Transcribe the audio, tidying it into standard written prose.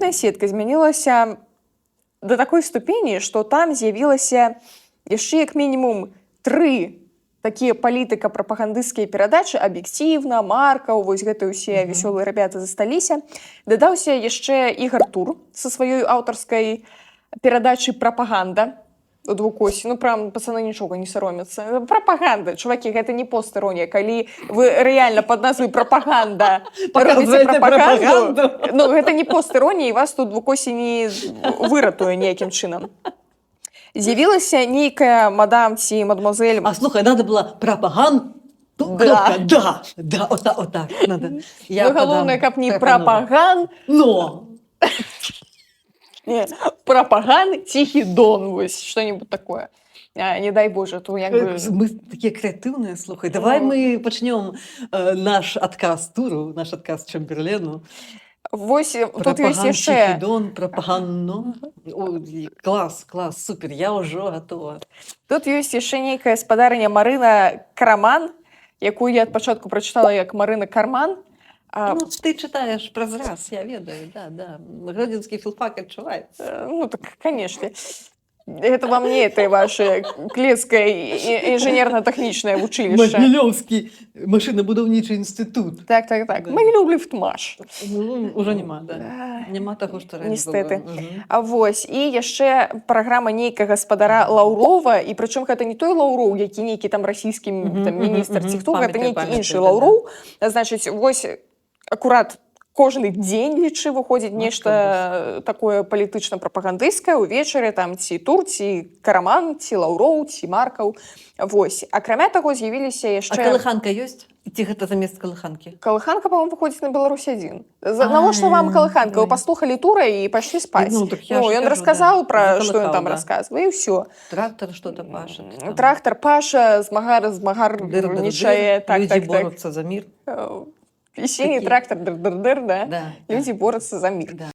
інтэрнэтная сетка змянілася до такой ступені, што там з'явілася яшчэ як мінімум 3 такія палітыка-прапагандысцкія перадачы, аб'ектыўна, Маркаў, вось гэтыя ўсе весёлыя ребята засталіся. Дадаўся яшчэ Ігар Тур са сваёй аўтарскай перадачай «Прапаганда» у двукосе. Ну, прям, пацаны нічога не саромяцца. Прапаганда. Чувакі, гэта не постыронія. Калі вы рэальна пад назвай «Прапаганда» робіце прапаганду, ну, гэта не постыронія, і вас тут двукосе не выратуе ніякім чынам. З'явілася нейкая мадам ці мадмуазель. А слухай, надо было пропаганду. Да, вот так надо. Ну, галоўнае, каб не прапаган, но не, прапаган, Тихий Дон, вось, что-нибудь такое. Не дай Боже, то як бы... Мы такие креативные, слухай. Давай мы почнем наш отказ туру, наш отказ Чемберлену. Вось, тут ёсць яшчэ... Дон, прапаганно. Класс, супер, я ўжо готова. Тут ёсць яшчэ нейкая спадарыня Марына Караман, якую я ад пачатку прачытала як Марына Карман. Ну, ты читаешь праз раз, я ведаю, да. Гродзенскі філфак адчуваецца. Ну, так, конечно. Это вам не это ваше Клецкое инженерно-техничное училище. Магілёўскі машинабудаўнічы інстытут. Так. Да. Магілёў ліфтмаш. Ну, уже нема, да. Нема таго, што раней Нестэты. было. А вось, і яшчэ праграма нейкага гаспадара Лаўрова, і прычым гэта не той Лаўроў, які нейкі там расійскі міністр ці хто, гэта нейкі іншы Лаўроў. Значыць, вось акурат кожны дзень, лічы, выходзіць нешта такое палітычна-прапагандысцкае увечары, там, ці Тур, ці Караман, ці Лаўроў, ці Маркаў. Вось. Акрамя таго, з'явіліся яшчэ... А калыханка ёсць? Ці гэта замест калыханкі? Калыханка, па-моему, выходзіць на Беларусь-1. Навошта вам калыханка? Вы паслухалі Тура і пайшлі спаць. Ну, ён расказаў пра што ён там расказвае, і ўсё. Трактор што-то паша. Трактор паша, змагарнічае. Людзі борюцца за мір. И синий трактор, да? Да. Люди борются за мир.